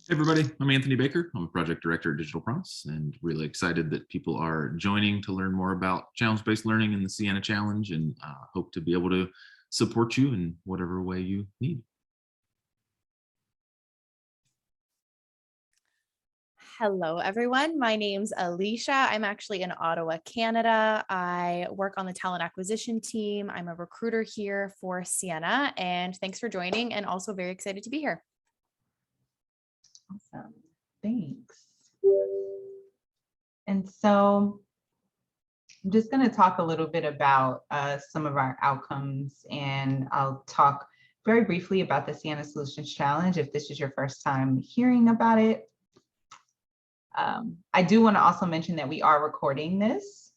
Hey everybody, I'm Anthony Baker. I'm a project director at Digital Promise and really excited that people are joining to learn more about challenge-based learning in the Ciena Challenge, and hope to be able to support you in whatever way you need. Hello, everyone. My name's Alicia. I'm actually in Ottawa, Canada. I work on the talent acquisition team. I'm a recruiter here for Ciena, and thanks for joining, and also very excited to be here. Awesome, thanks. And so I'm just going to talk a little bit about some of our outcomes, and I'll talk very briefly about the Ciena Solutions Challenge if this is your first time hearing about it. I do want to also mention that we are recording this.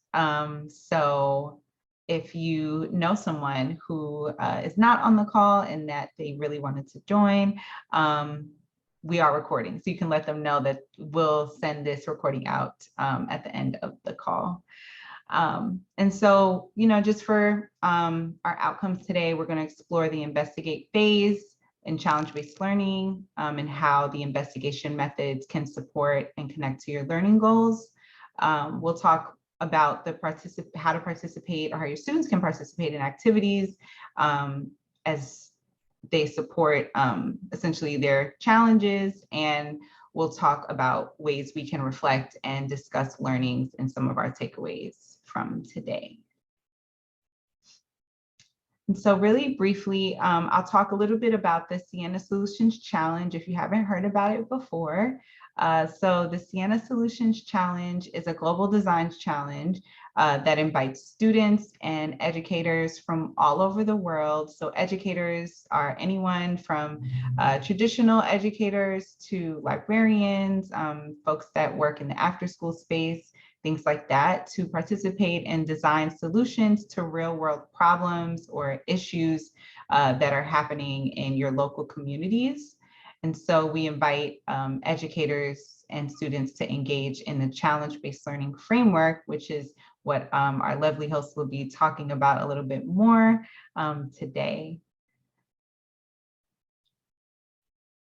So if you know someone who is not on the call and that they really wanted to join, we are recording. So you can let them know that we'll send this recording out at the end of the call. And so, just for our outcomes today, we're going to explore the investigate phase in challenge-based learning and how the investigation methods can support and connect to your learning goals. We'll talk about how to participate, or how your students can participate in activities as they support essentially their challenges, and we'll talk about ways we can reflect and discuss learnings and some of our takeaways from today. And so really briefly, I'll talk a little bit about the Ciena Solutions Challenge if you haven't heard about it before. So the Ciena Solutions Challenge is a global designs challenge that invites students and educators from all over the world. So educators are anyone from traditional educators to librarians, folks that work in the after-school space, things like that, to participate and design solutions to real-world problems or issues that are happening in your local communities. And so we invite educators and students to engage in the challenge-based learning framework, which is what our lovely host will be talking about a little bit more today.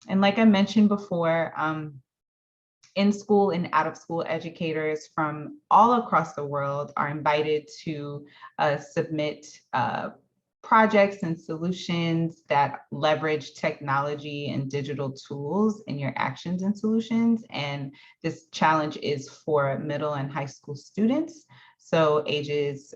And like I mentioned before, in-school and out-of-school educators from all across the world are invited to submit projects and solutions that leverage technology and digital tools in your actions and solutions. And this challenge is for middle and high school students. So ages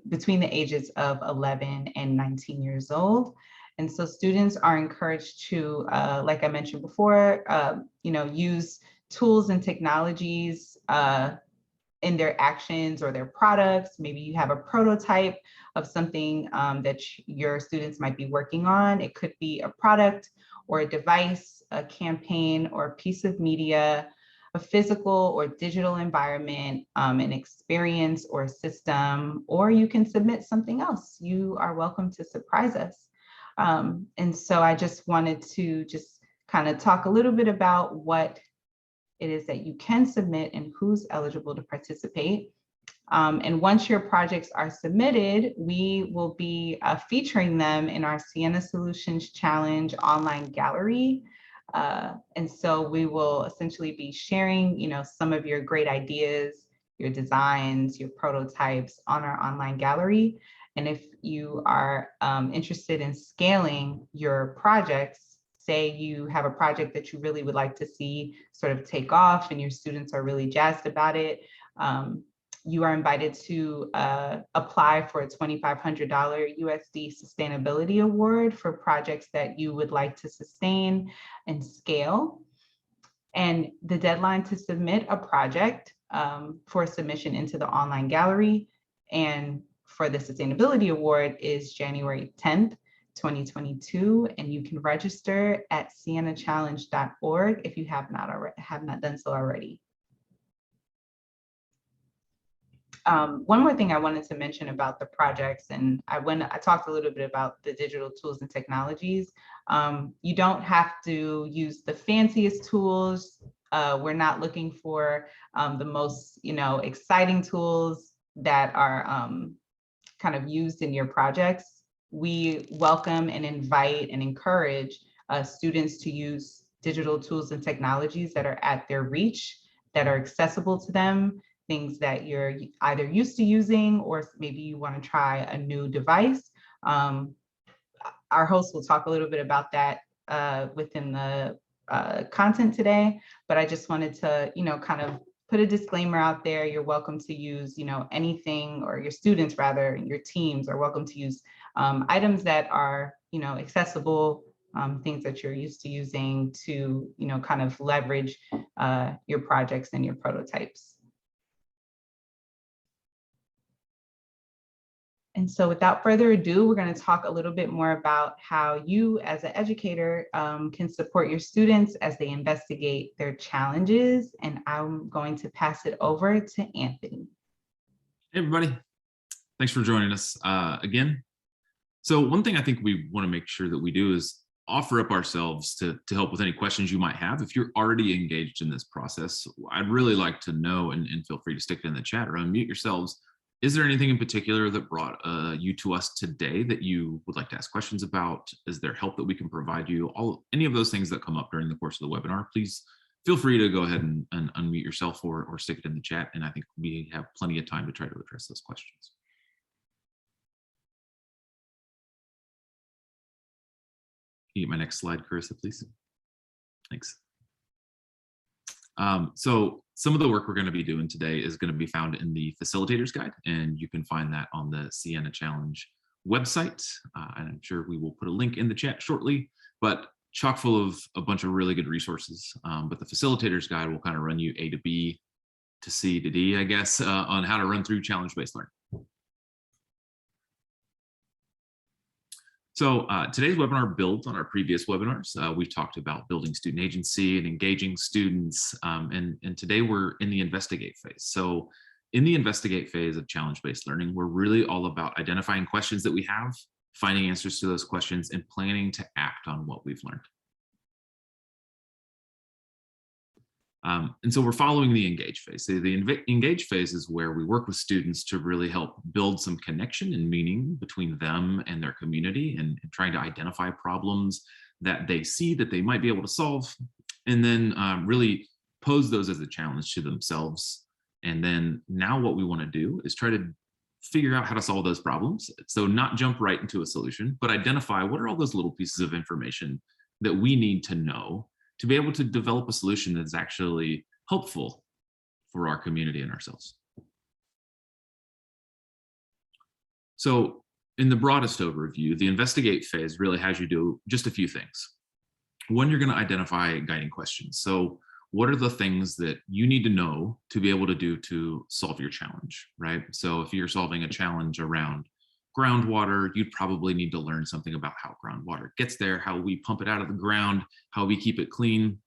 between the ages of 11 and 19 years old. And so students are encouraged to, like I mentioned before, use tools and technologies in their actions or their products. Maybe you have a prototype of something that your students might be working on. It could be a product or a device, a campaign or a piece of media, a physical or digital environment, an experience or a system, or you can submit something else. You are welcome to surprise us. And so I just wanted to kind of talk a little bit about what it is that you can submit and who's eligible to participate. And once your projects are submitted, we will be featuring them in our Ciena Solutions Challenge online gallery. And so we will essentially be sharing, some of your great ideas, your designs, your prototypes on our online gallery. And if you are interested in scaling your projects, say you have a project that you really would like to see sort of take off and your students are really jazzed about it, you are invited to apply for a $2,500 USD Sustainability Award for projects that you would like to sustain and scale. And the deadline to submit a project for submission into the online gallery and for the Sustainability Award is January 10th. 2022, and you can register at cienachallenge.org if you have not done so already. One more thing I wanted to mention about the projects, and I talked a little bit about the digital tools and technologies. You don't have to use the fanciest tools. We're not looking for the most, exciting tools that are kind of used in your projects. We welcome and invite and encourage students to use digital tools and technologies that are at their reach, that are accessible to them, things that you're either used to using or maybe you want to try a new device. Our host will talk a little bit about that within the content today, but I just wanted to, kind of put a disclaimer out there. You're welcome to use, anything, or your students rather, your teams are welcome to use items that are, accessible, things that you're used to using to, kind of leverage your projects and your prototypes. And so without further ado, we're going to talk a little bit more about how you as an educator can support your students as they investigate their challenges. And I'm going to pass it over to Anthony. Hey, everybody. Thanks for joining us again. So one thing I think we want to make sure that we do is offer up ourselves to help with any questions you might have. If you're already engaged in this process, I'd really like to know, and feel free to stick it in the chat or unmute yourselves. Is there anything in particular that brought you to us today that you would like to ask questions about? Is there help that we can provide you? Any of those things that come up during the course of the webinar, please feel free to go ahead and unmute yourself or stick it in the chat. And I think we have plenty of time to try to address those questions. Can you get my next slide, Carissa, please? Thanks. So some of the work we're going to be doing today is going to be found in the Facilitator's Guide, and you can find that on the Ciena Challenge website. And I'm sure we will put a link in the chat shortly, but chock full of a bunch of really good resources. But the Facilitator's Guide will kind of run you A to B to C to D, I guess, on how to run through challenge-based learning. So today's webinar builds on our previous webinars. We've talked about building student agency and engaging students, and today we're in the investigate phase. So in the investigate phase of challenge-based learning, we're really all about identifying questions that we have, finding answers to those questions, and planning to act on what we've learned. And so we're following the engage phase. So the engage phase is where we work with students to really help build some connection and meaning between them and their community, and trying to identify problems that they see that they might be able to solve, and then really pose those as a challenge to themselves. And then now what we want to do is try to figure out how to solve those problems. So not jump right into a solution, but identify what are all those little pieces of information that we need to know to be able to develop a solution that's actually helpful for our community and ourselves. So in the broadest overview, the investigate phase really has you do just a few things. One, you're going to identify guiding questions. So what are the things that you need to know to be able to do to solve your challenge, right? So if you're solving a challenge around groundwater, you'd probably need to learn something about how groundwater gets there, how we pump it out of the ground, how we keep it clean.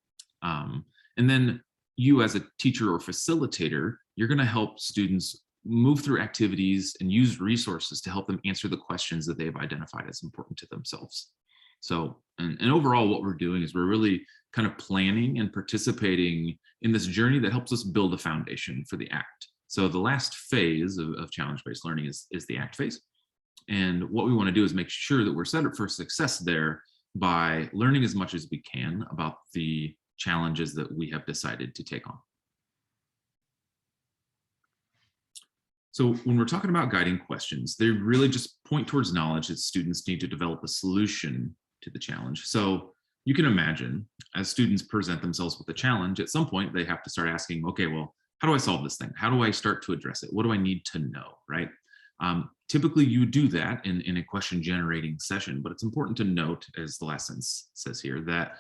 And then you as a teacher or facilitator, you're going to help students move through activities and use resources to help them answer the questions that they've identified as important to themselves. So, and overall what we're doing is we're really kind of planning and participating in this journey that helps us build a foundation for the ACT. So the last phase of challenge-based learning is the ACT phase. And what we want to do is make sure that we're set up for success there by learning as much as we can about the challenges that we have decided to take on. So when we're talking about guiding questions, they really just point towards knowledge that students need to develop a solution to the challenge. So you can imagine as students present themselves with a challenge, at some point they have to start asking, okay, well, how do I solve this thing? How do I start to address it? What do I need to know, right? Typically you do that in a question generating session, but it's important to note, as the last sentence says here, that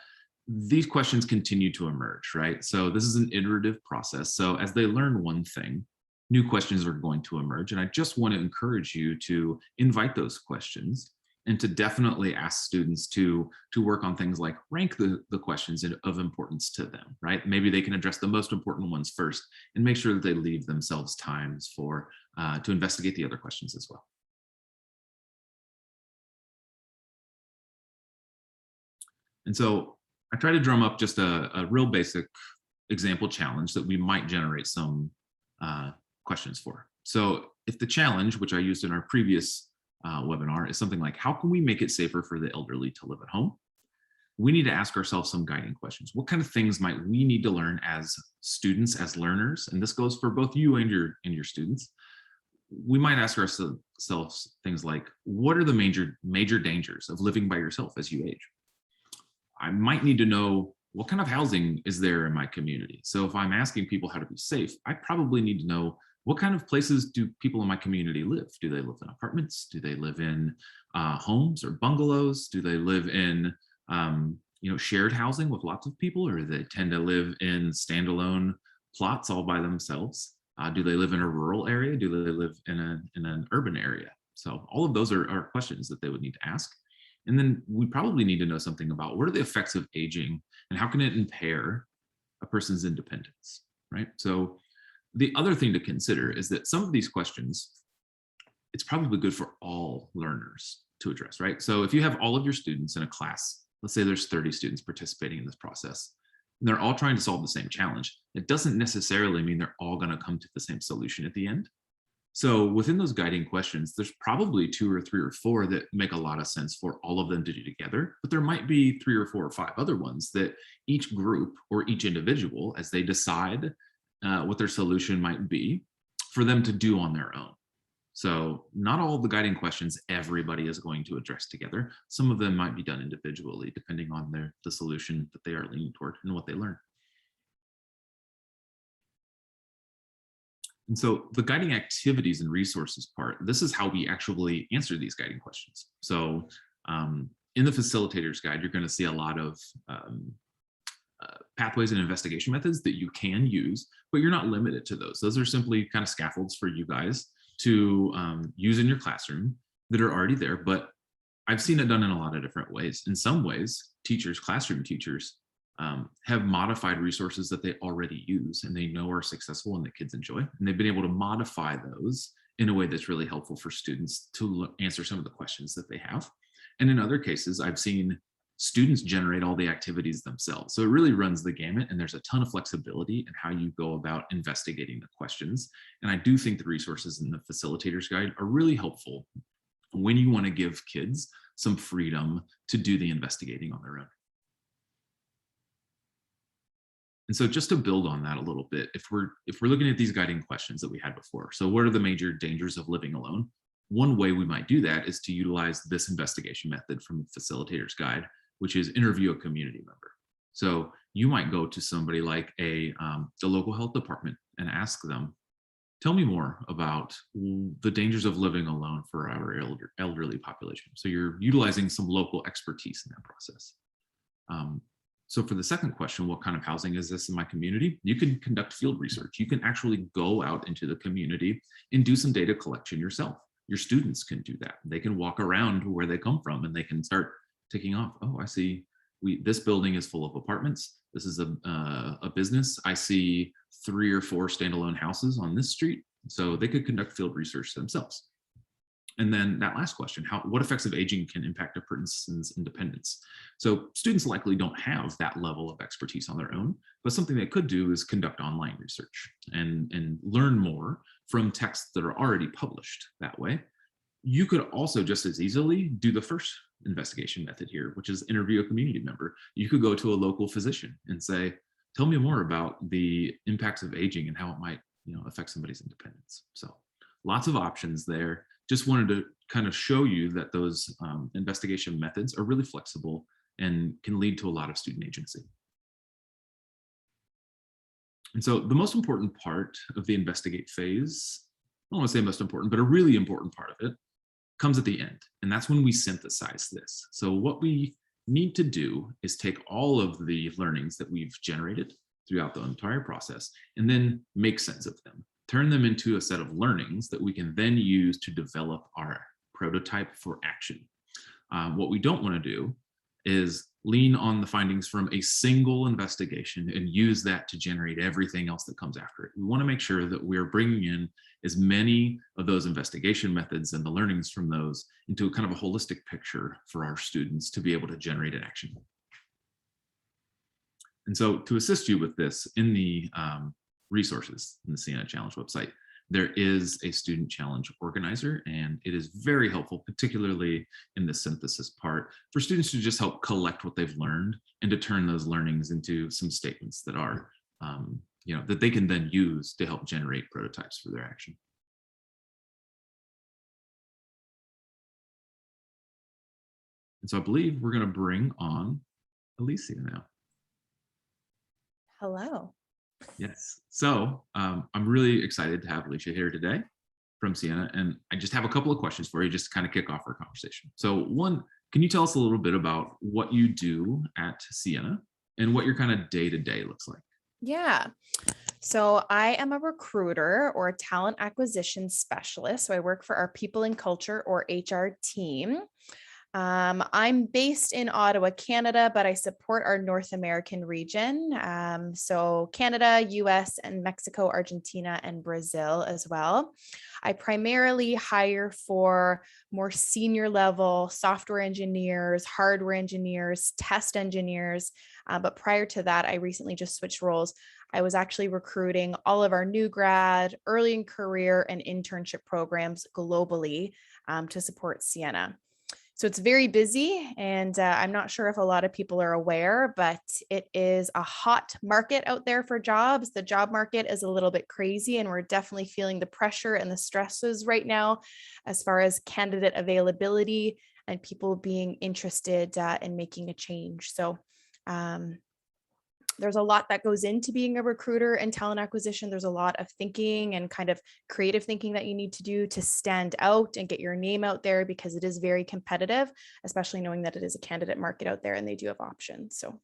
these questions continue to emerge, right? So this is an iterative process. So as they learn one thing, new questions are going to emerge. And I just want to encourage you to invite those questions and to definitely ask students to work on things like rank the questions of importance to them, right? Maybe they can address the most important ones first and make sure that they leave themselves times for to investigate the other questions as well. And so I try to drum up just a real basic example challenge that we might generate some questions for. So if the challenge, which I used in our previous webinar, is something like, how can we make it safer for the elderly to live at home? we need to ask ourselves some guiding questions. What kind of things might we need to learn as students, as learners? And this goes for both you and your students. We might ask ourselves things like, what are the major dangers of living by yourself as you age? I might need to know, what kind of housing is there in my community? So if I'm asking people how to be safe, I probably need to know, what kind of places do people in my community live? Do they live in apartments? Do they live in homes or bungalows? Do they live in shared housing with lots of people, or do they tend to live in standalone plots all by themselves? Do they live in a rural area? Do they live in an urban area? So all of those are questions that they would need to ask. And then we probably need to know something about, what are the effects of aging and how can it impair a person's independence, right? So the other thing to consider is that some of these questions, it's probably good for all learners to address, right? So if you have all of your students in a class, let's say there's 30 students participating in this process, and they're all trying to solve the same challenge, it doesn't necessarily mean they're all going to come to the same solution at the end. So within those guiding questions, there's probably 2 or 3 or 4 that make a lot of sense for all of them to do together, but there might be 3 or 4 or 5 other ones that each group or each individual, as they decide what their solution might be, for them to do on their own. So not all of the guiding questions everybody is going to address together. Some of them might be done individually, depending on the solution that they are leaning toward and what they learn. And so the guiding activities and resources part, this is how we actually answer these guiding questions. So in the facilitator's guide, you're going to see a lot of pathways and investigation methods that you can use, but you're not limited to those. Those are simply kind of scaffolds for you guys to use in your classroom that are already there, but I've seen it done in a lot of different ways. In some ways, classroom teachers, have modified resources that they already use and they know are successful and that kids enjoy. And they've been able to modify those in a way that's really helpful for students to answer some of the questions that they have. And in other cases, I've seen students generate all the activities themselves. So it really runs the gamut, and there's a ton of flexibility in how you go about investigating the questions. And I do think the resources in the facilitator's guide are really helpful when you want to give kids some freedom to do the investigating on their own. And so just to build on that a little bit, if we're looking at these guiding questions that we had before, so what are the major dangers of living alone? One way we might do that is to utilize this investigation method from the facilitator's guide, which is interview a community member. So you might go to somebody like the local health department and ask them, tell me more about the dangers of living alone for our elderly population. So you're utilizing some local expertise in that process. So for the second question, what kind of housing is this in my community? You can conduct field research. You can actually go out into the community and do some data collection yourself. Your students can do that. They can walk around where they come from and they can start ticking off, oh, I see this building is full of apartments. This is a business. I see 3 or 4 standalone houses on this street. So they could conduct field research themselves. And then that last question, what effects of aging can impact a person's independence? So students likely don't have that level of expertise on their own, but something they could do is conduct online research and learn more from texts that are already published that way. You could also just as easily do the first investigation method here, which is interview a community member. You could go to a local physician and say, tell me more about the impacts of aging and how it might affect somebody's independence. So lots of options there. Just wanted to kind of show you that those investigation methods are really flexible and can lead to a lot of student agency. And so the most important part of the investigate phase, I don't want to say most important, but a really important part of it comes at the end. And that's when we synthesize this. So what we need to do is take all of the learnings that we've generated throughout the entire process and then make sense of them. Turn them into a set of learnings that we can then use to develop our prototype for action. What we don't want to do is lean on the findings from a single investigation and use that to generate everything else that comes after it. We want to make sure that we're bringing in as many of those investigation methods and the learnings from those into a kind of a holistic picture for our students to be able to generate an action. And so to assist you with this in the resources in the Ciena Challenge website, there is a student challenge organizer, and it is very helpful, particularly in the synthesis part, for students to just help collect what they've learned and to turn those learnings into some statements that are, that they can then use to help generate prototypes for their action. And so I believe we're going to bring on Alicia now. Hello. Yes. So I'm really excited to have Alicia here today from Ciena. And I just have a couple of questions for you just to kind of kick off our conversation. So one, can you tell us a little bit about what you do at Ciena and what your kind of day-to-day looks like? Yeah. So I am a recruiter or a talent acquisition specialist. So I work for our people and culture or HR team. I'm based in Ottawa, Canada, but I support our North American region. So Canada, US, and Mexico, Argentina, and Brazil as well. I primarily hire for more senior level software engineers, hardware engineers, test engineers. But prior to that, I recently just switched roles. I was actually recruiting all of our new grad, early in career, and internship programs globally to support Ciena. So it's very busy, and I'm not sure if a lot of people are aware, but it is a hot market out there for jobs. The job market is a little bit crazy, and we're definitely feeling the pressure and the stresses right now as far as candidate availability and people being interested in making a change. So there's a lot that goes into being a recruiter and talent acquisition. There's a lot of thinking and kind of creative thinking that you need to do to stand out and get your name out there, because it is very competitive, especially knowing that it is a candidate market out there and they do have options. So.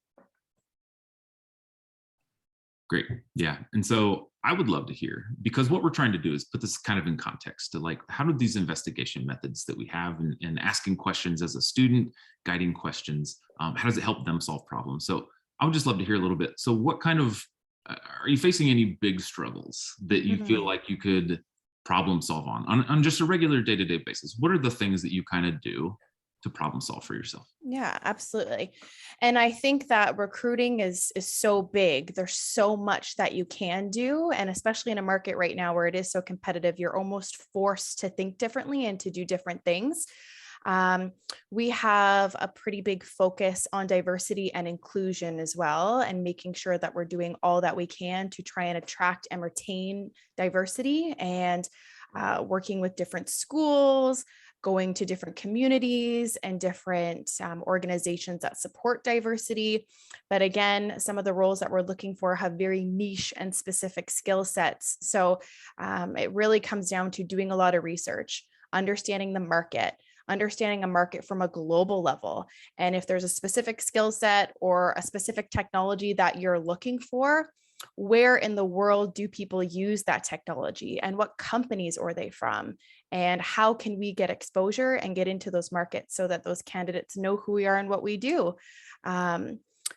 Great. Yeah. And so I would love to hear, because what we're trying to do is put this kind of in context to, like, how do these investigation methods that we have and asking questions as a student, guiding questions, how does it help them solve problems? So I would just love to hear a little bit. So what kind of, are you facing any big struggles that you feel like you could problem solve on just a regular day-to-day basis? What are the things that you kind of do to problem solve for yourself? Yeah, absolutely. And I think that recruiting is so big. There's so much that you can do. And especially in a market right now where it is so competitive, you're almost forced to think differently and to do different things. We have a pretty big focus on diversity and inclusion as well, and making sure that we're doing all that we can to try and attract and retain diversity, and working with different schools, going to different communities and different organizations that support diversity. But again, some of the roles that we're looking for have very niche and specific skill sets. So it really comes down to doing a lot of research, understanding the market, understanding a market from a global level. And if there's a specific skill set or a specific technology that you're looking for, where in the world do people use that technology, and what companies are they from, and how can we get exposure and get into those markets so that those candidates know who we are and what we do.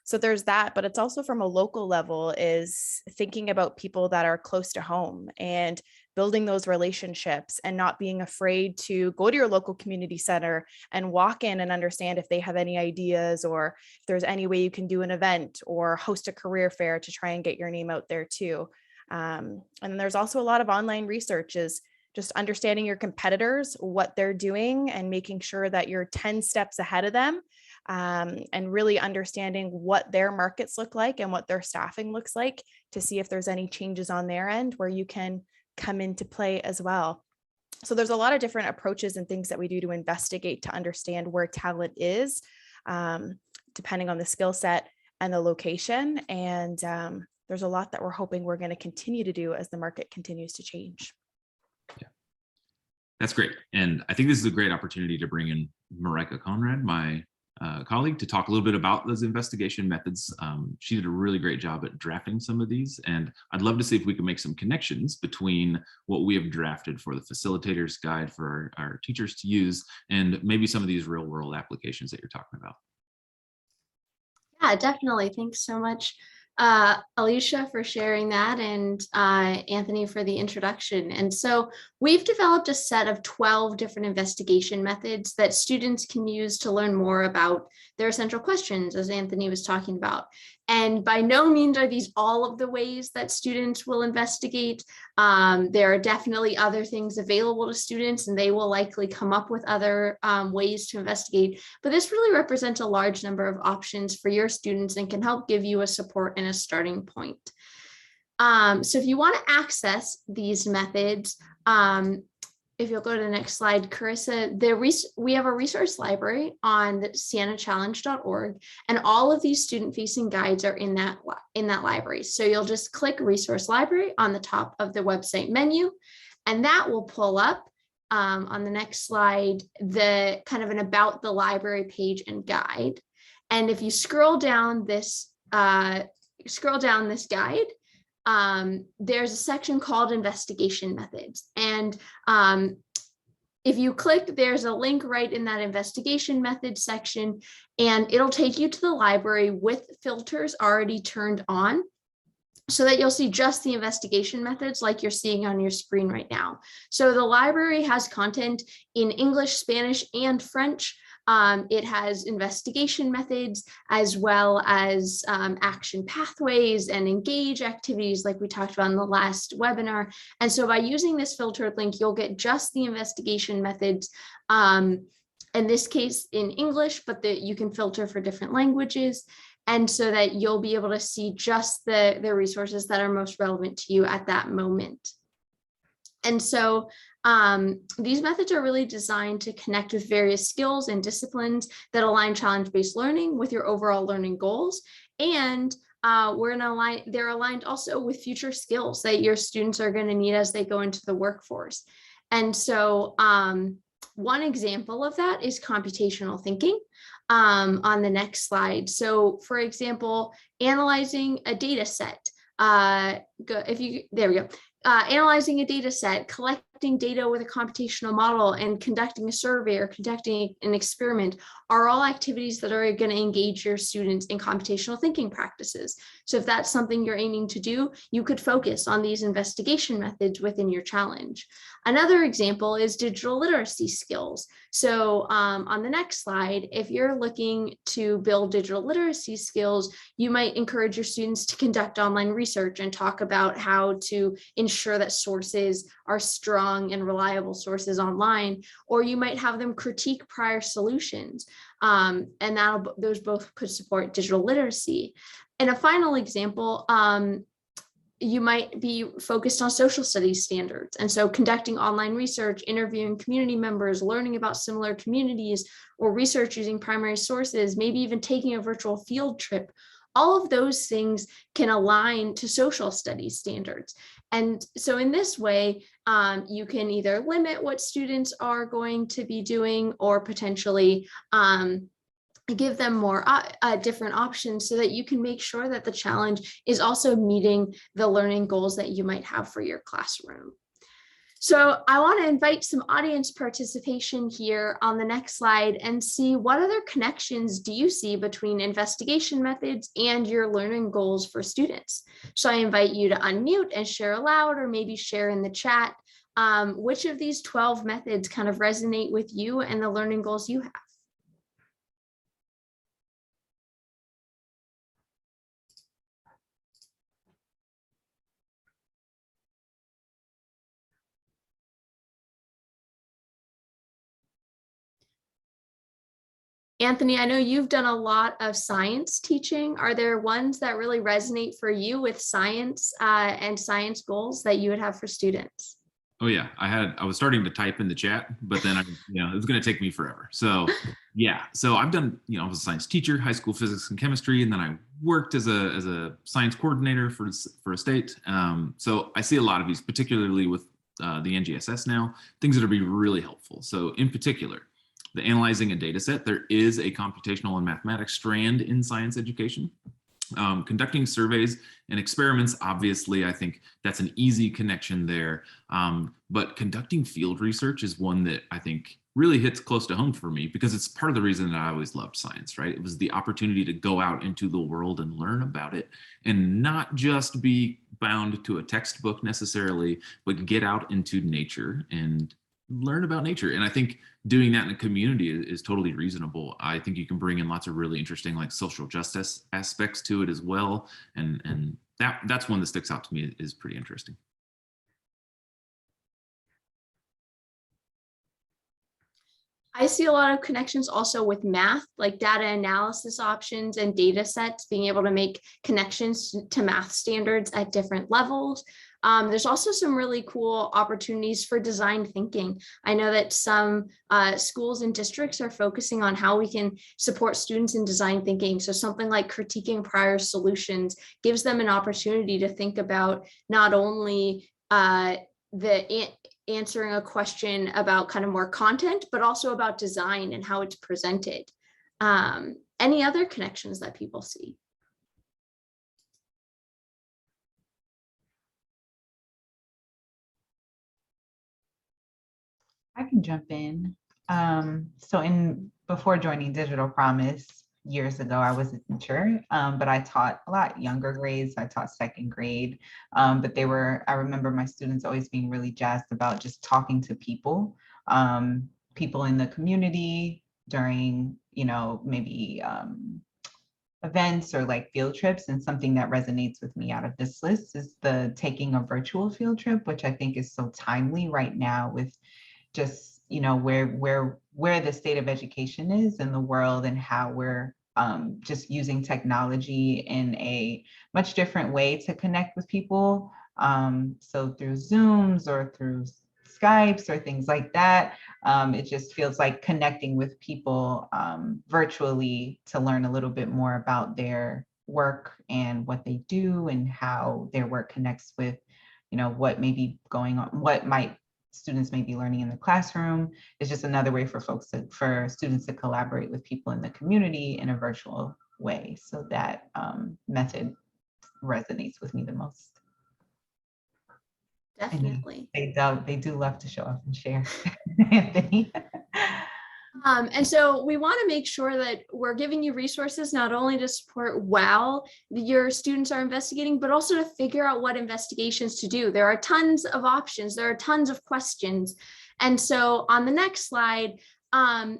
So there's that, but it's also from a local level, is thinking about people that are close to home and building those relationships and not being afraid to go to your local community center and walk in and understand if they have any ideas, or if there's any way you can do an event or host a career fair to try and get your name out there too. And then there's also a lot of online research, is just understanding your competitors, what they're doing, and making sure that you're 10 steps ahead of them, and really understanding what their markets look like and what their staffing looks like, to see if there's any changes on their end where you can come into play as well. So there's a lot of different approaches and things that we do to investigate, to understand where talent is, depending on the skill set and the location. And there's a lot that we're hoping we're going to continue to do as the market continues to change. Yeah, that's great. And I think this is a great opportunity to bring in Marika Conrad, my colleague, to talk a little bit about those investigation methods. She did a really great job at drafting some of these, and I'd love to see if we can make some connections between what we have drafted for the facilitator's guide for our teachers to use, and maybe some of these real world applications that you're talking about. Yeah, definitely. Thanks so much, Alicia, for sharing that, and Anthony for the introduction. And so we've developed a set of 12 different investigation methods that students can use to learn more about their essential questions, as Anthony was talking about. And by no means are these all of the ways that students will investigate. There are definitely other things available to students, and they will likely come up with other ways to investigate. But this really represents a large number of options for your students and can help give you a support and a starting point. So if you want to access these methods, if you'll go to the next slide, Carissa, we have a resource library on cienachallenge.org, and all of these student-facing guides are in that library. So you'll just click Resource Library on the top of the website menu, and that will pull up on the next slide the kind of an About the Library page and guide. And if you scroll down this guide, there's a section called Investigation Methods. And if you click, there's a link right in that investigation methods section, and it'll take you to the library with filters already turned on, so that you'll see just the investigation methods like you're seeing on your screen right now. So the library has content in English, Spanish, and French. It has investigation methods, as well as action pathways and engage activities like we talked about in the last webinar. And so by using this filtered link, you'll get just the investigation methods, in this case in English, but you can filter for different languages. And so that you'll be able to see just the resources that are most relevant to you at that moment. And so these methods are really designed to connect with various skills and disciplines that align challenge-based learning with your overall learning goals. And they're aligned also with future skills that your students are going to need as they go into the workforce. And so one example of that is computational thinking. On the next slide. So for example, analyzing a data set. There we go. Analyzing a data set, collecting data with a computational model, and conducting a survey or conducting an experiment are all activities that are going to engage your students in computational thinking practices. So if that's something you're aiming to do, you could focus on these investigation methods within your challenge. Another example is digital literacy skills. So on the next slide, if you're looking to build digital literacy skills, you might encourage your students to conduct online research and talk about how to ensure that sources are strong and reliable sources online, or you might have them critique prior solutions. And those both could support digital literacy. And a final example, you might be focused on social studies standards. And so conducting online research, interviewing community members, learning about similar communities, or research using primary sources, maybe even taking a virtual field trip. All of those things can align to social studies standards. And so in this way, you can either limit what students are going to be doing, or potentially give them more different options so that you can make sure that the challenge is also meeting the learning goals that you might have for your classroom. So I want to invite some audience participation here on the next slide and see what other connections do you see between investigation methods and your learning goals for students. So I invite you to unmute and share aloud, or maybe share in the chat which of these 12 methods kind of resonate with you and the learning goals you have. Anthony, I know you've done a lot of science teaching. Are there ones that really resonate for you with science and science goals that you would have for students? Oh yeah, I was starting to type in the chat, but then it was going to take me forever. So yeah, so I've done, I was a science teacher, high school physics and chemistry, and then I worked as a science coordinator for a state. So I see a lot of these, particularly with the NGSS now, things that would be really helpful. So in particular, the analyzing a data set, there is a computational and mathematics strand in science education. Conducting surveys and experiments, obviously, I think that's an easy connection there. But conducting field research is one that I think really hits close to home for me, because it's part of the reason that I always loved science, right? It was the opportunity to go out into the world and learn about it, and not just be bound to a textbook necessarily, but get out into nature and learn about nature. And I think doing that in a community is totally reasonable. I think you can bring in lots of really interesting like social justice aspects to it as well. And that's one that sticks out to me is pretty interesting. I see a lot of connections also with math, like data analysis options and data sets, being able to make connections to math standards at different levels. There's also some really cool opportunities for design thinking. I know that some schools and districts are focusing on how we can support students in design thinking. So something like critiquing prior solutions gives them an opportunity to think about not only answering a question about kind of more content, but also about design and how it's presented. Any other connections that people see? I can jump in. Before joining Digital Promise years ago, I was a teacher, but I taught a lot younger grades. I taught second grade, but I remember my students always being really jazzed about just talking to people, people in the community during, maybe events or like field trips. And something that resonates with me out of this list is the taking a virtual field trip, which I think is so timely right now with just where the state of education is in the world and how we're just using technology in a much different way to connect with people. So through Zooms or through Skypes or things like that, it just feels like connecting with people virtually to learn a little bit more about their work and what they do and how their work connects with, what may be going on, students may be learning in the classroom. Is just another way for students to collaborate with people in the community in a virtual way. So that method resonates with me the most. Definitely. They do love to show off and share, Anthony. And so we want to make sure that we're giving you resources not only to support while your students are investigating, but also to figure out what investigations to do. There are tons of options. There are tons of questions. And so on the next slide,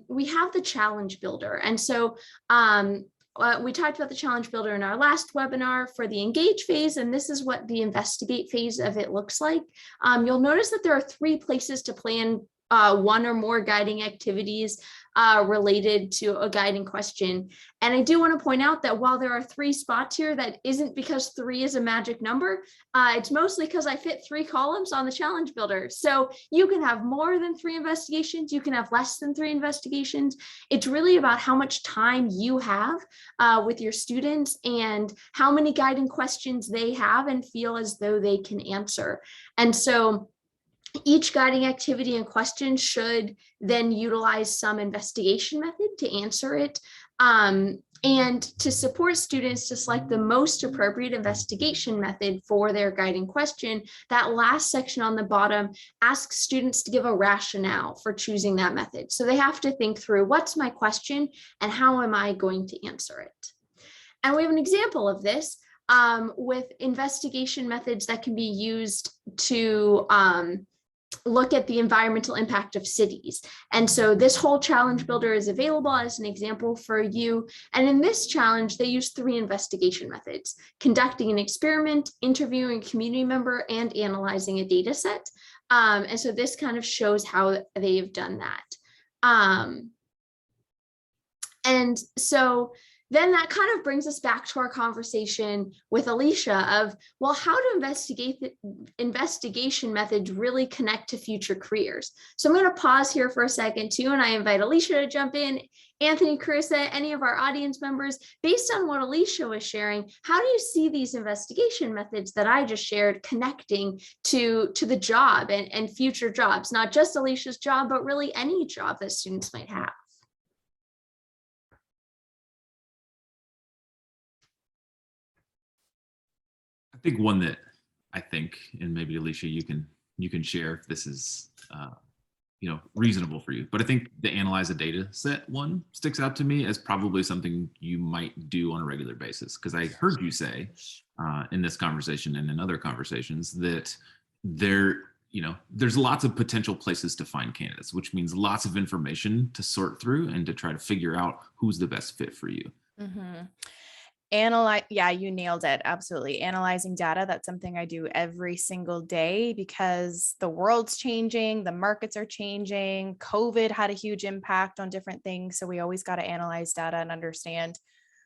we have the challenge builder. And so we talked about the challenge builder in our last webinar for the engage phase, and this is what the investigate phase of it looks like. You'll notice that there are 3 places to plan one or more guiding activities related to a guiding question. And I do want to point out that while there are 3 spots here, that isn't because 3 is a magic number. It's mostly because I fit 3 columns on the challenge builder. So you can have more than 3 investigations. You can have less than 3 investigations. It's really about how much time you have with your students and how many guiding questions they have and feel as though they can answer. And so each guiding activity and question should then utilize some investigation method to answer it. And to support students to select the most appropriate investigation method for their guiding question, that last section on the bottom asks students to give a rationale for choosing that method. So they have to think through, what's my question and how am I going to answer it? And we have an example of this with investigation methods that can be used to look at the environmental impact of cities. And so this whole challenge builder is available as an example for you. And in this challenge, they use 3 investigation methods: conducting an experiment, interviewing a community member, and analyzing a data set. And so this kind of shows how they've done that. And so then that kind of brings us back to our conversation with Alicia of, well, how do investigation methods really connect to future careers? So I'm going to pause here for a second too, and I invite Alicia to jump in. Anthony, Carissa, any of our audience members, based on what Alicia was sharing, how do you see these investigation methods that I just shared connecting to the job and future jobs, not just Alicia's job, but really any job that students might have? I think one that I think, and maybe Alicia, you can share if this is reasonable for you, but I think the analyze a data set one sticks out to me as probably something you might do on a regular basis, because I heard you say in this conversation and in other conversations that there there's lots of potential places to find candidates, which means lots of information to sort through and to try to figure out who's the best fit for you. Analyze, yeah, you nailed it. Absolutely. Analyzing data. That's something I do every single day because the world's changing, the markets are changing. COVID had a huge impact on different things. So we always got to analyze data and understand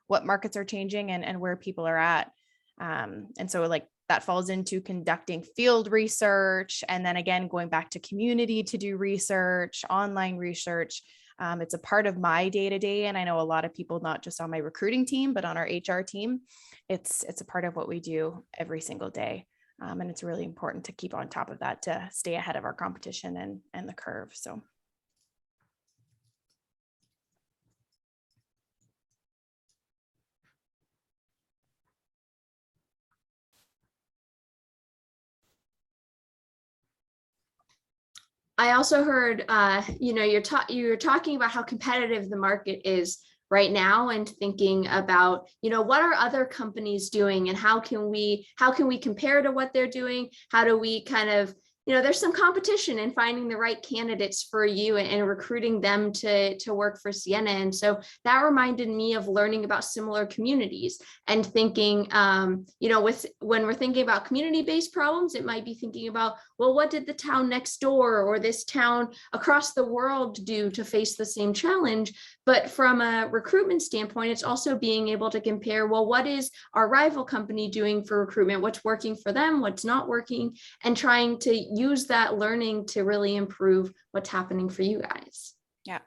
what markets are changing and where people are at. And so like that falls into conducting field research. And then again, going back to community to do research, online research. It's a part of my day-to-day. And I know a lot of people, not just on my recruiting team, but on our HR team, it's a part of what we do every single day. And it's really important to keep on top of that to stay ahead of our competition and the curve. So. I also heard, you're talking about how competitive the market is right now and thinking about, what are other companies doing and how can we compare to what they're doing? How do we kind of, there's some competition in finding the right candidates for you and recruiting them to work for Ciena. And so that reminded me of learning about similar communities and thinking, when we're thinking about community-based problems, it might be thinking about, well, what did the town next door or this town across the world do to face the same challenge? But from a recruitment standpoint, it's also being able to compare, well, what is our rival company doing for recruitment? What's working for them? What's not working? And trying to use that learning to really improve what's happening for you guys. Yeah,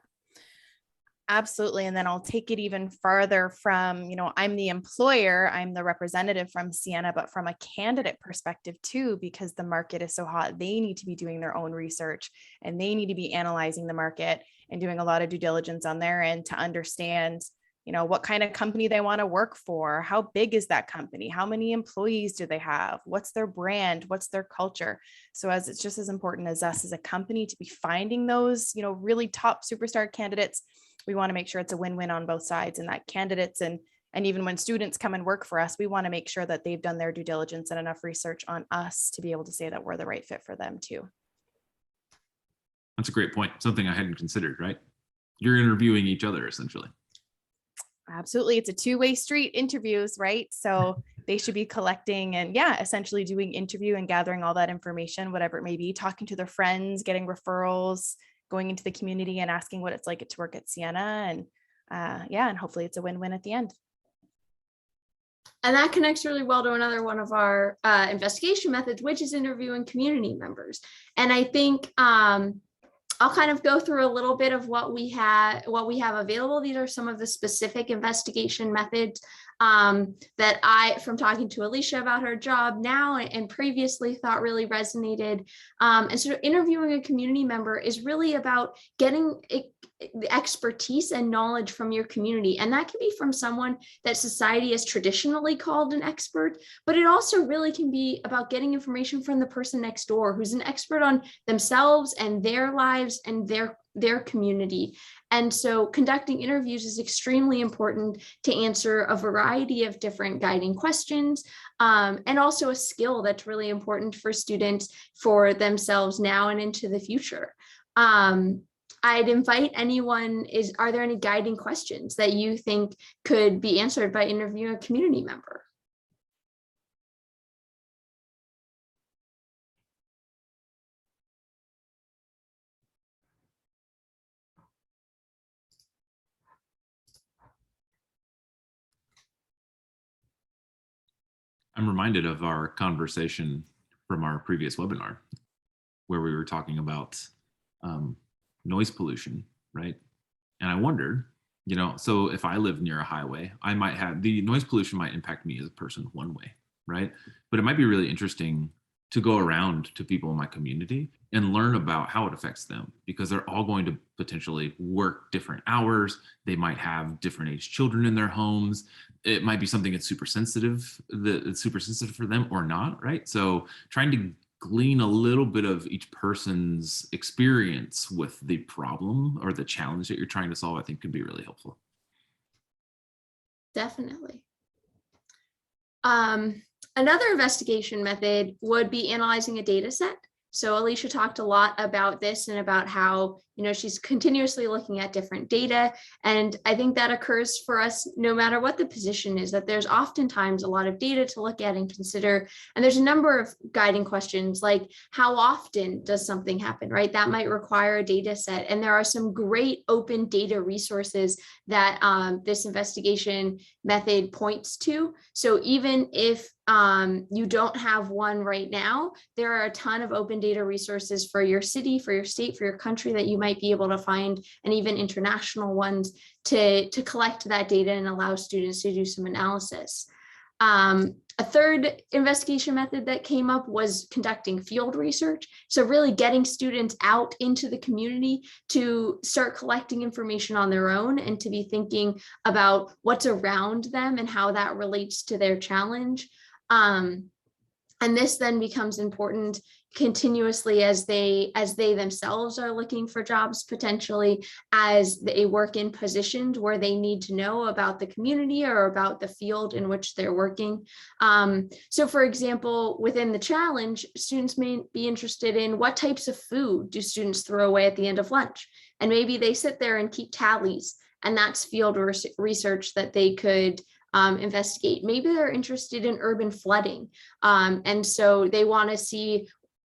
absolutely. And then I'll take it even farther from, I'm the employer, I'm the representative from Ciena, but from a candidate perspective too, because the market is so hot, they need to be doing their own research and they need to be analyzing the market and doing a lot of due diligence on their end to understand what kind of company they want to work for, how big is that company, how many employees do they have, what's their brand, what's their culture. So as it's just as important as us as a company to be finding those, really top superstar candidates, we want to make sure it's a win-win on both sides, and that candidates and even when students come and work for us, we want to make sure that they've done their due diligence and enough research on us to be able to say that we're the right fit for them too. That's a great point. Something I hadn't considered, right? You're interviewing each other essentially. Absolutely. It's a two-way street, interviews, right? So they should be collecting and essentially doing interview and gathering all that information, whatever it may be, talking to their friends, getting referrals, going into the community and asking what it's like to work at Ciena. And hopefully it's a win-win at the end. And that connects really well to another one of our investigation methods, which is interviewing community members. And I think I'll kind of go through a little bit of what we have available. These are some of the specific investigation methods that I, from talking to Alicia about her job now and previously, thought really resonated. And so interviewing a community member is really about getting the expertise and knowledge from your community. And that can be from someone that society has traditionally called an expert, but it also really can be about getting information from the person next door who's an expert on themselves and their lives and their community. And so conducting interviews is extremely important to answer a variety of different guiding questions, and also a skill that's really important for students for themselves now and into the future. I'd invite anyone, are there any guiding questions that you think could be answered by interviewing a community member? I'm reminded of our conversation from our previous webinar where we were talking about noise pollution, right? And I wondered, so if I live near a highway, I might have, the noise pollution might impact me as a person one way, right? But it might be really interesting to go around to people in my community and learn about how it affects them, because they're all going to potentially work different hours. They might have different age children in their homes. It might be something that's super sensitive for them or not, right? So trying to glean a little bit of each person's experience with the problem or the challenge that you're trying to solve, I think, can be really helpful. Definitely. Another investigation method would be analyzing a data set. So Alicia talked a lot about this and about how, she's continuously looking at different data. And I think that occurs for us no matter what the position is, that there's oftentimes a lot of data to look at and consider. And there's a number of guiding questions like, how often does something happen, right? That might require a data set. And there are some great open data resources that this investigation method points to. So even if you don't have one right now, there are a ton of open data resources for your city, for your state, for your country that you might be able to find, and even international ones to collect that data and allow students to do some analysis. A third investigation method that came up was conducting field research. So really getting students out into the community to start collecting information on their own and to be thinking about what's around them and how that relates to their challenge. And this then becomes important continuously as they themselves are looking for jobs, potentially as they work in positions where they need to know about the community or about the field in which they're working. So for example, within the challenge, students may be interested in what types of food do students throw away at the end of lunch? And maybe they sit there and keep tallies, and that's field research that they could investigate. Maybe they're interested in urban flooding. And so they want to see,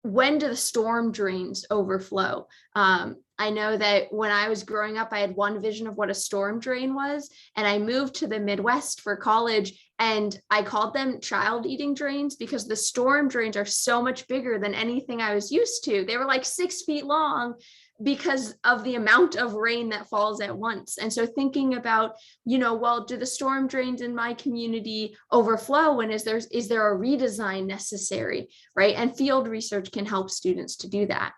when do the storm drains overflow? I know that when I was growing up, I had one vision of what a storm drain was, and I moved to the Midwest for college, and I called them child eating drains because the storm drains are so much bigger than anything I was used to. They were like 6 feet long because of the amount of rain that falls at once. And so thinking about, well, do the storm drains in my community overflow, and is there a redesign necessary, right? And field research can help students to do that.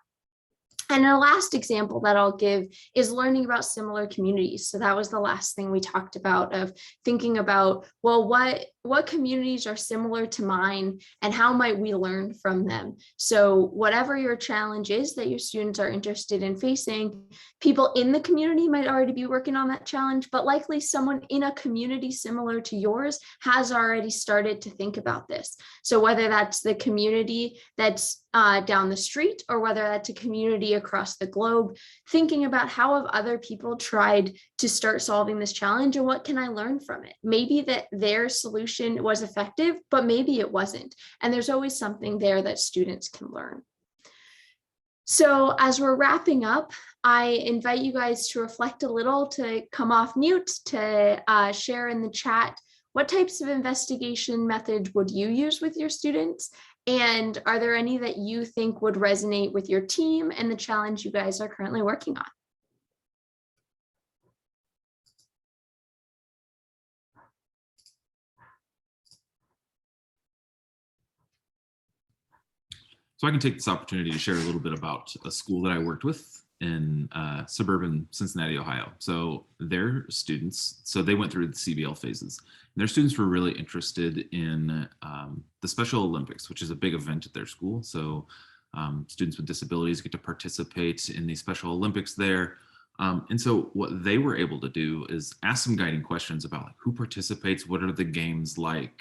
And the last example that I'll give is learning about similar communities. So that was the last thing we talked about, of thinking about, well, what communities are similar to mine and how might we learn from them? So whatever your challenge is that your students are interested in facing, people in the community might already be working on that challenge, but likely someone in a community similar to yours has already started to think about this. So whether that's the community that's down the street, or whether that's a community across the globe, thinking about how have other people tried to start solving this challenge and what can I learn from it? Maybe that their solution was effective, but maybe it wasn't. And there's always something there that students can learn. So as we're wrapping up, I invite you guys to reflect a little, to come off mute, to share in the chat what types of investigation methods would you use with your students? And are there any that you think would resonate with your team and the challenge you guys are currently working on? So I can take this opportunity to share a little bit about a school that I worked with in suburban Cincinnati, Ohio. So their students, so they went through the CBL phases. And their students were really interested in the Special Olympics, which is a big event at their school. So students with disabilities get to participate in the Special Olympics there. And so what they were able to do is ask some guiding questions about, like, who participates, what are the games like,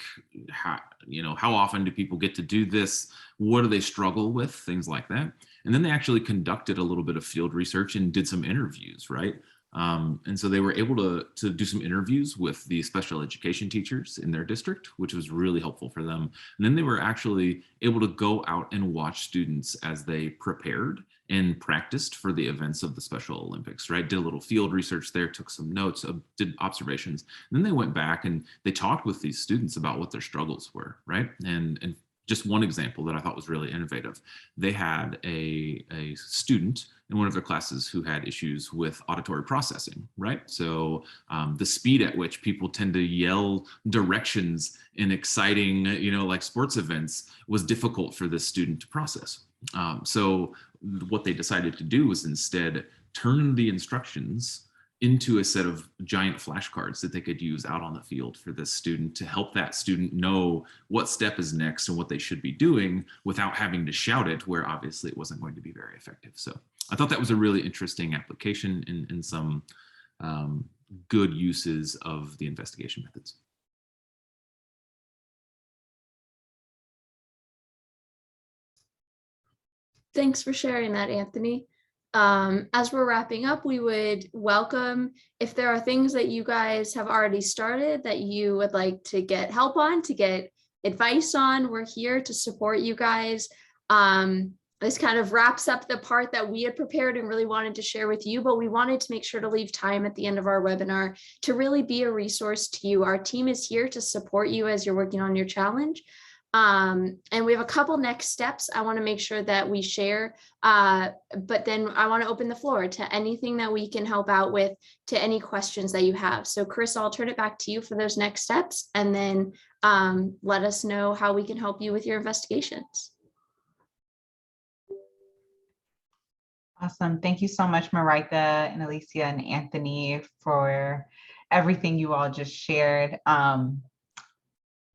how often do people get to do this, what do they struggle with, things like that. And then they actually conducted a little bit of field research and did some interviews, right? And so they were able to do some interviews with the special education teachers in their district, which was really helpful for them. And then they were actually able to go out and watch students as they prepared and practiced for the events of the Special Olympics, right? Did a little field research there, took some notes, did observations. And then they went back and they talked with these students about what their struggles were, right? And just one example that I thought was really innovative. They had a student in one of their classes who had issues with auditory processing, right? So the speed at which people tend to yell directions in exciting, like sports events was difficult for this student to process. So what they decided to do was instead turn the instructions into a set of giant flashcards that they could use out on the field for this student to help that student know what step is next and what they should be doing without having to shout it, where obviously it wasn't going to be very effective. So I thought that was a really interesting application in some good uses of the investigation methods. Thanks for sharing that, Anthony. As we're wrapping up, we would welcome if there are things that you guys have already started that you would like to get help on, to get advice on. We're here to support you guys. This kind of wraps up the part that we had prepared and really wanted to share with you, but we wanted to make sure to leave time at the end of our webinar to really be a resource to you. Our team is here to support you as you're working on your challenge. And we have a couple next steps I want to make sure that we share, but then I want to open the floor to anything that we can help out with, to any questions that you have. So Chris, I'll turn it back to you for those next steps, and then let us know how we can help you with your investigations. Awesome. Thank you so much, Marika and Alicia and Anthony, for everything you all just shared.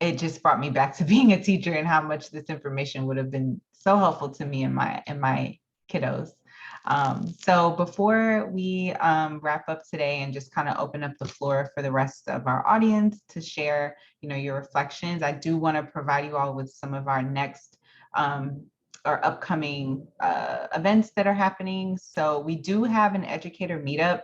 It just brought me back to being a teacher and how much this information would have been so helpful to me and my kiddos. So before we wrap up today and just kind of open up the floor for the rest of our audience to share, your reflections, I do want to provide you all with some of our next or upcoming events that are happening. So we do have an educator meetup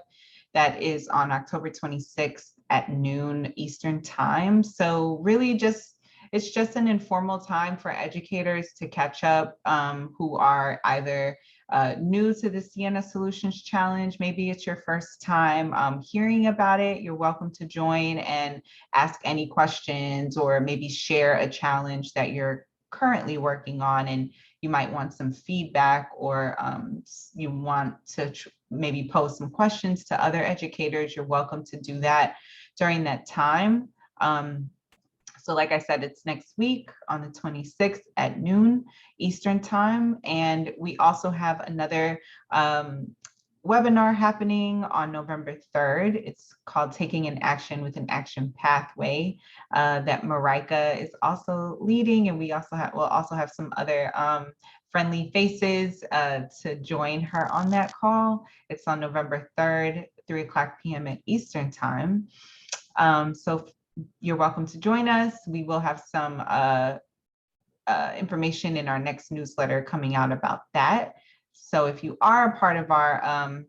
that is on October 26th at noon Eastern time. So really it's just an informal time for educators to catch up who are either new to the Ciena Solutions Challenge. Maybe it's your first time hearing about it. You're welcome to join and ask any questions, or maybe share a challenge that you're currently working on and you might want some feedback, or you want to maybe pose some questions to other educators. You're welcome to do that during that time. So like I said, it's next week on the 26th at noon Eastern time. And we also have another webinar happening on November 3rd. It's called Taking an Action with an Action Pathway that Marika is also leading. And we'll also have some other friendly faces to join her on that call. It's on November 3rd, 3:00 p.m. at Eastern time. So you're welcome to join us. We will have some information in our next newsletter coming out about that. So if you are a part of our,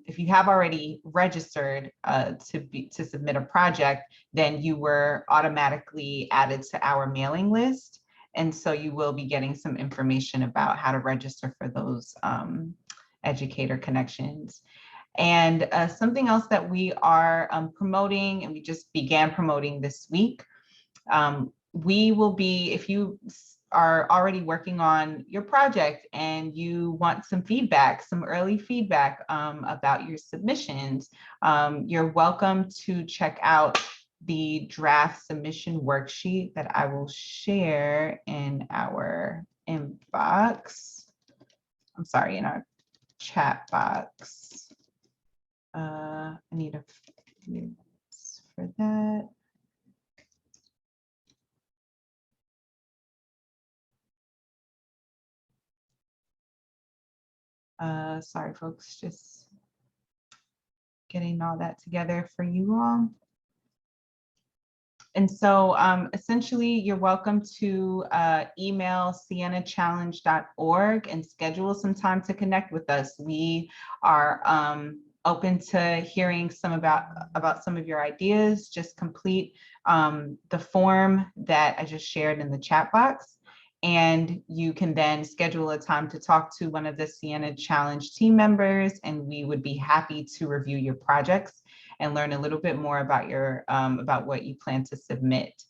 if you have already registered to submit a project, then you were automatically added to our mailing list. And so you will be getting some information about how to register for those educator connections. And something else that we are promoting, and we just began promoting this week, we will be, if you are already working on your project and you want some feedback, some early feedback about your submissions, you're welcome to check out the draft submission worksheet that I will share in our inbox. I'm sorry, in our chat box. I need a few minutes for that. Sorry, folks, just getting all that together for you all. And so essentially, you're welcome to email cienachallenge.org and schedule some time to connect with us. We are open to hearing some about some of your ideas. Just complete the form that I just shared in the chat box. And you can then schedule a time to talk to one of the Ciena Challenge team members, and we would be happy to review your projects and learn a little bit more about your about what you plan to submit.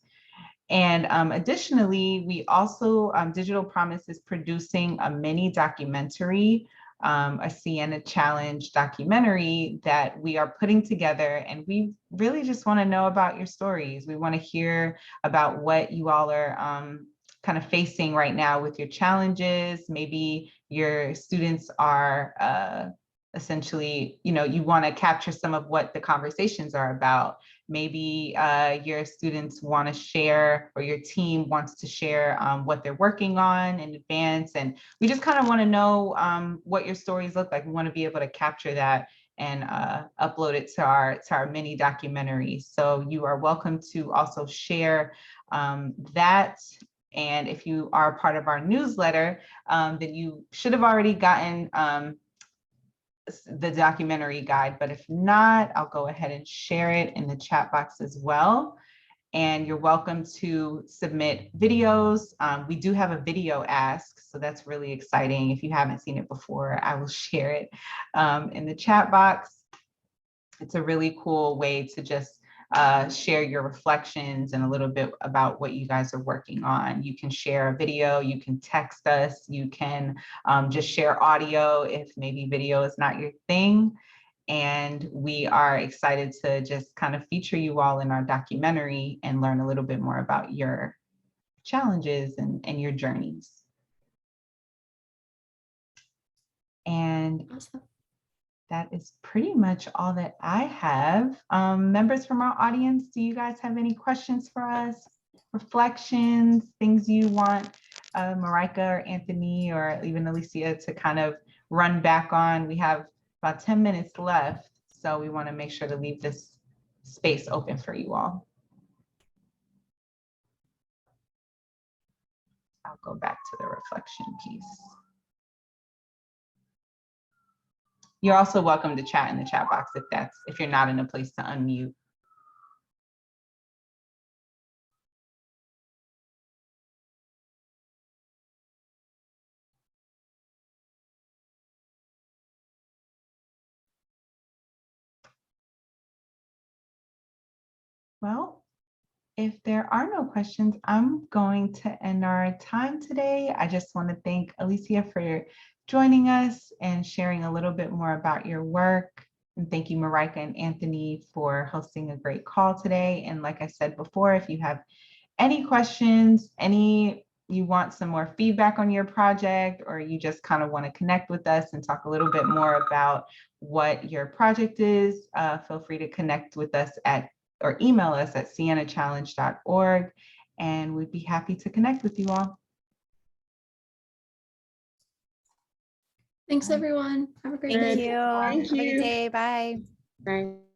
And additionally, we also, Digital Promise is producing a mini documentary, a Ciena Challenge documentary that we are putting together, and we really just want to know about your stories. We want to hear about what you all are kind of facing right now with your challenges. Maybe your students are essentially, you want to capture some of what the conversations are about. Maybe your students want to share, or your team wants to share what they're working on in advance. And we just kind of want to know what your stories look like. We want to be able to capture that and upload it to our mini documentary. So you are welcome to also share that And if you are a part of our newsletter, then you should have already gotten the documentary guide, but if not, I'll go ahead and share it in the chat box as well. And you're welcome to submit videos. We do have a video ask, so that's really exciting. If you haven't seen it before, I will share it in the chat box. It's a really cool way to just share your reflections and a little bit about what you guys are working on. You can share a video, you can text us, you can just share audio if maybe video is not your thing. And we are excited to just kind of feature you all in our documentary and learn a little bit more about your challenges and your journeys. And Awesome. that is pretty much all that I have. Members from our audience, do you guys have any questions for us? Reflections, things you want Marika or Anthony or even Alicia to kind of run back on? We have about 10 minutes left, so we want to make sure to leave this space open for you all. I'll go back to the reflection piece. You're also welcome to chat in the chat box if you're not in a place to unmute. Well, if there are no questions, I'm going to end our time today. I just want to thank Alicia for joining us and sharing a little bit more about your work. And thank you, Marika and Anthony, for hosting a great call today. And like I said before, if you have any questions, you want some more feedback on your project, or you just kind of want to connect with us and talk a little bit more about what your project is, feel free to connect with us or email us at cienachallenge.org, and we'd be happy to connect with you all. Thanks, everyone. Have a great Thank day. you. Have a good day. Bye. Bye.